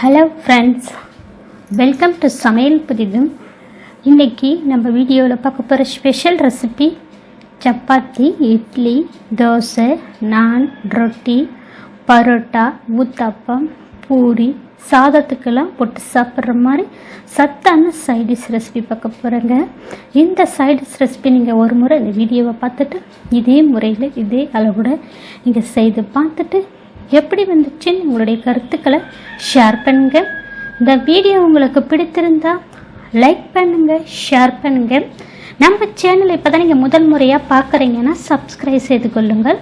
Hello friends, welcome to சமையல் புதிதும். இன்றைக்கி நம்ம வீடியோவில் பார்க்க போகிற ஸ்பெஷல் ரெசிபி சப்பாத்தி, இட்லி, தோசை, நான், ரொட்டி, பரோட்டா, ஊத்தாப்பம், பூரி, சாதத்துக்கெல்லாம் போட்டு சாப்பிட்ற மாதிரி சத்தான சைடிஷ் ரெசிபி பார்க்க போகிறேங்க. இந்த சைடிஷ் ரெசிபி நீங்கள் ஒரு முறை இந்த வீடியோவை பார்த்துட்டு இதே முறையில் இதே அளவோட நீங்கள் செய்து பார்த்துட்டு எப்படி வந்துச்சுன்னு உங்களுடைய கருத்துக்களை ஷேர் பண்ணுங்கள். இந்த வீடியோ உங்களுக்கு பிடித்திருந்தால் லைக் பண்ணுங்கள், ஷேர் பண்ணுங்கள். நம்ம சேனலை இப்போ தான் நீங்கள் முதல் முறையாக பார்க்குறீங்கன்னா சப்ஸ்கிரைப் செய்து கொள்ளுங்கள்.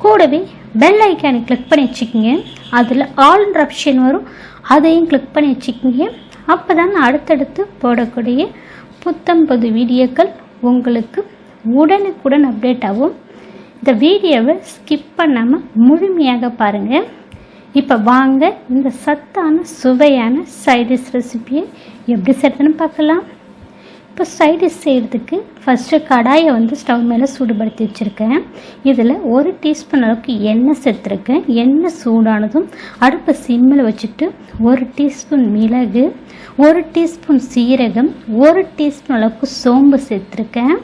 கூடவே பெல் ஐக்கானை கிளிக் பண்ணி வச்சுக்கிங்க. அதில் ஆல்ன்ற ஆப்ஷன் வரும், அதையும் கிளிக் பண்ணி வச்சுக்கிங்க. அப்போ தான் அடுத்தடுத்து போடக்கூடிய புத்தம் புது வீடியோக்கள் உங்களுக்கு உடனுக்குடன் அப்டேட் ஆகும். இந்த வீடியோவை ஸ்கிப் பண்ணாமல் முழுமையாக பாருங்கள். இப்போ வாங்க இந்த சத்தான சுவையான சைடிஷ் ரெசிபியை எப்படி செய்யறதுன்னு பார்க்கலாம். இப்போ சைடிஷ் செய்கிறதுக்கு ஃபஸ்ட்டு கடாயை ஸ்டவ் மேலே சூடுபடுத்தி வச்சுருக்கேன். இதில் 1 டீஸ்பூன் அளவுக்கு எண்ணெய் சேர்த்துருக்கேன். எண்ணெய் சூடானதும் அடுப்பை சிம்மில் வச்சுட்டு 1 டீஸ்பூன் மிளகு, 1 டீஸ்பூன் சீரகம், 1 டீஸ்பூன் அளவுக்கு சோம்பு சேர்த்துருக்கேன்.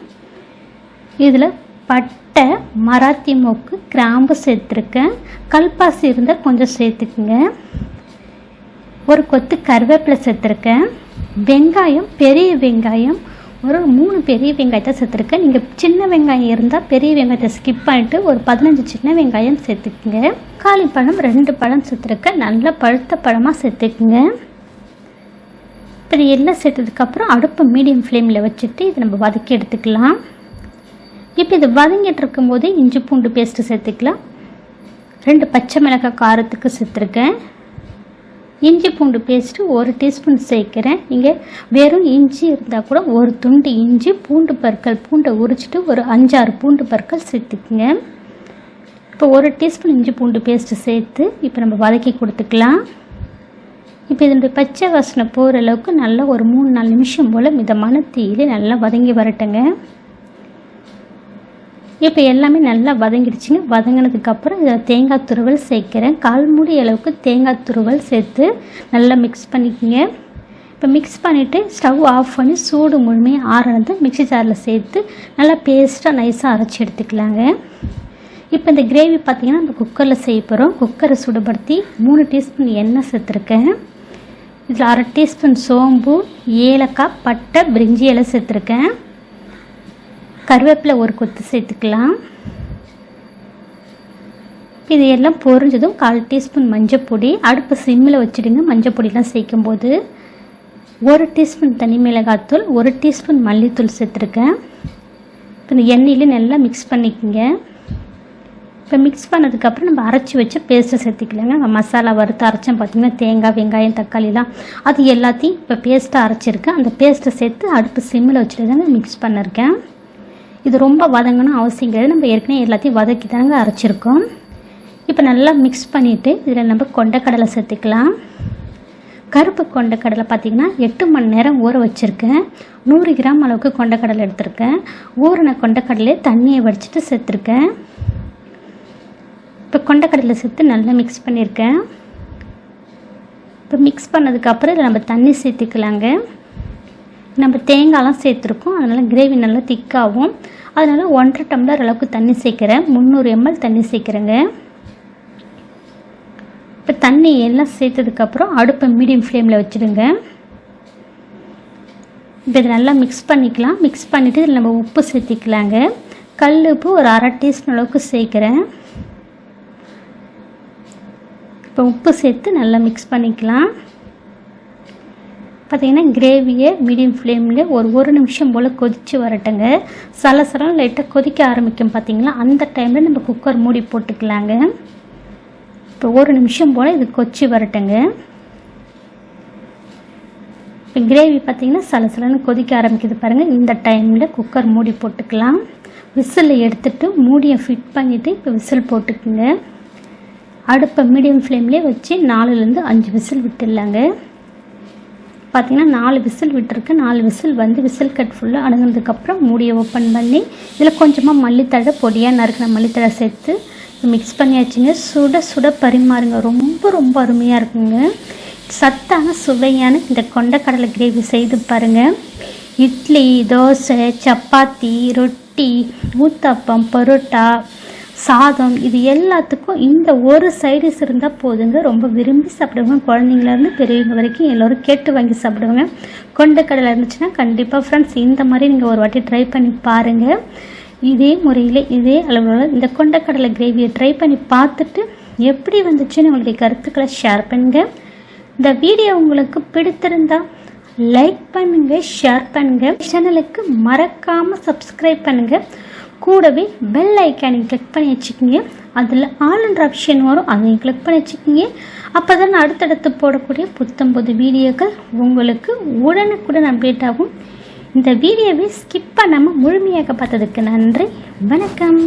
இதில் பட்டை, மராத்தி மொக்கு, கிராம்பு சேர்த்துருக்கேன். கல்பாசி இருந்தால் கொஞ்சம் சேர்த்துக்குங்க. ஒரு கொத்து கருவேப்பிலை சேர்த்துருக்கேன். வெங்காயம், பெரிய வெங்காயம் ஒரு 3 பெரிய வெங்காயத்தை சேர்த்துருக்கேன். நீங்கள் சின்ன வெங்காயம் இருந்தால் பெரிய வெங்காயத்தை ஸ்கிப் பண்ணிவிட்டு ஒரு 15 சின்ன வெங்காயம் சேர்த்துக்குங்க. காளி பழம் 2 பழம் சேர்த்துருக்கேன். நல்லா பழுத்த பழமாக சேர்த்துக்குங்க. இப்போ இது எல்லாம் சேர்த்ததுக்கப்புறம் அடுப்பு மீடியம் ஃப்ளேமில் வச்சுட்டு இதை நம்ம வதக்கி எடுத்துக்கலாம். இப்போ இது வதங்கிட்டு இருக்கும்போது இஞ்சி பூண்டு பேஸ்ட்டு சேர்த்துக்கலாம். 2 பச்சை மிளகாய் காரத்துக்கு சேர்த்துருக்கேன். இஞ்சி பூண்டு பேஸ்ட்டு 1 டீஸ்பூன் சேர்க்குறேன். நீங்கள் வெறும் இஞ்சி இருந்தால் கூட ஒரு துண்டு இஞ்சி, பூண்டு பற்கள், பூண்டை உரிச்சிட்டு ஒரு 5-6 பூண்டு பற்கள் சேர்த்துக்குங்க. இப்போ 1 டீஸ்பூன் இஞ்சி பூண்டு பேஸ்ட்டு சேர்த்து இப்போ நம்ம வதக்கி கொடுத்துக்கலாம். இப்போ இதனுடைய பச்சை வாசனை போகிற அளவுக்கு நல்லா ஒரு 3-4 நிமிஷம் போல் மிதமான தீயில நல்லா வதங்கி வரட்டுங்க. இப்போ எல்லாமே நல்லா வதங்கிடுச்சுங்க. வதங்கினதுக்கப்புறம் இதில் தேங்காய் துருவல் சேர்க்குறேன். 1/4 மூடி அளவுக்கு தேங்காய் துருவல் சேர்த்து நல்லா மிக்ஸ் பண்ணிக்கோங்க. இப்போ மிக்ஸ் பண்ணிவிட்டு ஸ்டவ் ஆஃப் பண்ணி சூடு முழுமையாக ஆறினது மிக்ஸி ஜாரில் சேர்த்து நல்லா பேஸ்ட்டாக நைஸாக அரைச்சி எடுத்துக்கலாங்க. இப்போ இந்த கிரேவி பார்த்திங்கன்னா நம்ம குக்கரில் செய்ய போகிறோம். குக்கரை சூடுபடுத்தி 3 டீஸ்பூன் எண்ணெய் சேர்த்துருக்கேன். இதில் 1/2 டீஸ்பூன் சோம்பு, ஏலக்காய், பட்டை, பிரிஞ்சி இலை சேர்த்துருக்கேன். கருவேப்பிலை ஒரு கொத்து சேர்த்துக்கலாம். இது எல்லாம் பொரிஞ்சதும் 1/4 டீஸ்பூன் மஞ்சப்பொடி, அடுப்பு சிம்மில் வச்சுடுங்க. மஞ்சப்பொடிலாம் சேர்க்கும்போது 1 டீஸ்பூன் தனி மிளகாத்தூள், 1 டீஸ்பூன் மல்லித்தூள் சேர்த்துருக்கேன். இப்போ இந்த எண்ணெயில் நல்லா மிக்ஸ் பண்ணிக்கோங்க. இப்போ மிக்ஸ் பண்ணதுக்கப்புறம் நம்ம அரைச்சி வச்ச பேஸ்ட்டை சேர்த்துக்கலாங்க. மசாலா வறுத்து அரைச்சேன் பார்த்திங்கன்னா தேங்காய், வெங்காயம், தக்காளிலாம் அது எல்லாத்தையும் இப்போ பேஸ்ட்டாக அரைச்சிருக்கேன். அந்த பேஸ்ட்டை சேர்த்து அடுப்பு சிம்மில் வச்சுட்டு தாங்க மிக்ஸ் பண்ணியிருக்கேன். இது ரொம்ப வதங்கணும் அவசியம் கிடையாது. நம்ம ஏற்கனவே எல்லாத்தையும் வதக்கி தாங்க அரைச்சிருக்கோம். இப்போ நல்லா மிக்ஸ் பண்ணிவிட்டு இதில் நம்ம கொண்டைக்கடலை சேர்த்துக்கலாம். கருப்பு கொண்டைக்கடலை பார்த்திங்கன்னா 8 மணி நேரம் ஊற வச்சுருக்கேன். 100 கிராம் அளவுக்கு கொண்டைக்கடலை எடுத்திருக்கேன். ஊறின கொண்டைக்கடலையே தண்ணியை வடிச்சிட்டு சேர்த்துருக்கேன். இப்போ கொண்டைக்கடலை சேர்த்து நல்லா மிக்ஸ் பண்ணியிருக்கேன். இப்போ மிக்ஸ் பண்ணதுக்கப்புறம் இதில் நம்ம தண்ணி சேர்த்துக்கலாங்க. நம்ம தேங்காயெலாம் சேர்த்துருக்கோம், அதனால் கிரேவி நல்லா திக்காகும். அதனால் 1.5 டம்ளர் அளவுக்கு தண்ணி சேர்க்குறேன். 300 ml தண்ணி சேர்க்குறேங்க. இப்போ தண்ணி எல்லாம் சேர்த்ததுக்கப்புறம் அடுப்பை மீடியம் ஃப்ளேமில் வச்சுடுங்க. இப்போ இதை நல்லா மிக்ஸ் பண்ணிக்கலாம். மிக்ஸ் பண்ணிவிட்டு இதில் நம்ம உப்பு சேர்த்திக்கலாங்க. கல் உப்பு ஒரு 1/2 டீஸ்பூன் அளவுக்கு சேர்க்குறேன். இப்போ உப்பு சேர்த்து நல்லா மிக்ஸ் பண்ணிக்கலாம். பார்த்திங்கன்னா கிரேவியை மீடியம் ஃப்ளேமில் ஒரு நிமிஷம் போல் கொதித்து வரட்டுங்க. சலசலம் லைட்டாக கொதிக்க ஆரம்பிக்கும் பார்த்திங்களா, அந்த டைமில் நம்ம குக்கர் மூடி போட்டுக்கலாங்க. இப்போ 1 நிமிஷம் போல் இது கொதிச்சு வரட்டுங்க. இப்போ கிரேவி பார்த்திங்கன்னா சலசலன்னு கொதிக்க ஆரம்பிக்குது பாருங்கள். இந்த டைமில் குக்கர் மூடி போட்டுக்கலாம். விசில் எடுத்துகிட்டு மூடியை ஃபிட் பண்ணிவிட்டு இப்போ விசில் போட்டுக்குங்க. அடுப்பை மீடியம் ஃப்ளேம்லேயே வச்சு 4-5 விசில் விட்டுடலாங்க. பார்த்திங்கன்னா 4 விசில் விட்டுருக்கு. 4 விசில் விசில் கட் ஃபுல்லாக அடங்கினதுக்கப்புறம் மூடியை ஓப்பன் பண்ணி இதில் கொஞ்சமாக மல்லித்தழை, பொடியாக நறுக்கின மல்லித்தழை சேர்த்து மிக்ஸ் பண்ணியாச்சுங்க. சுட சுட பரிமாறுங்க. ரொம்ப ரொம்ப அருமையாக இருக்குங்க. சத்தான சுவையான இந்த கொண்டக்கடலை கிரேவி செய்து பாருங்கள். இட்லி, தோசை, சப்பாத்தி, ரொட்டி, ஊத்தப்பம், பரோட்டா, சாதம் இது எல்லாத்துக்கும் இந்த ஒரு சைடிஷ் இருந்தால் போதுங்க. ரொம்ப விரும்பி சாப்பிடுவாங்க. குழந்தைங்கலேருந்து பெரியவங்க வரைக்கும் எல்லோரும் கேட்டு வாங்கி சாப்பிடுவாங்க. கொண்டக்கடலை இருந்துச்சுன்னா கண்டிப்பாக ஃப்ரெண்ட்ஸ் இந்த மாதிரி நீங்கள் ஒரு வாட்டி ட்ரை பண்ணி பாருங்கள். இதே முறையில் இதே அளவில் இந்த கொண்டக்கடலை கிரேவியை ட்ரை பண்ணி பார்த்துட்டு எப்படி வந்துச்சுன்னு உங்களுடைய கருத்துக்களை ஷேர் பண்ணுங்கள். இந்த வீடியோ உங்களுக்கு பிடித்திருந்தால் லைக் பண்ணுங்கள், ஷேர் பண்ணுங்கள். சேனலுக்கு மறக்காமல் சப்ஸ்கிரைப் பண்ணுங்கள். கூடவே பெல் ஐக்கானை கிளிக் பண்ணி வச்சுக்கிங்க. அதில் ஆல்ன்ற ஆப்ஷன் வரும், அதையும் கிளிக் பண்ணி வச்சுக்கிங்க. அப்போ தான் அடுத்தடுத்து போடக்கூடிய புத்தம்புது வீடியோக்கள் உங்களுக்கு உடனுக்குடன் அப்டேட் ஆகும். இந்த வீடியோவை ஸ்கிப் பண்ணாமல் முழுமையாக பார்த்ததுக்கு நன்றி. வணக்கம்.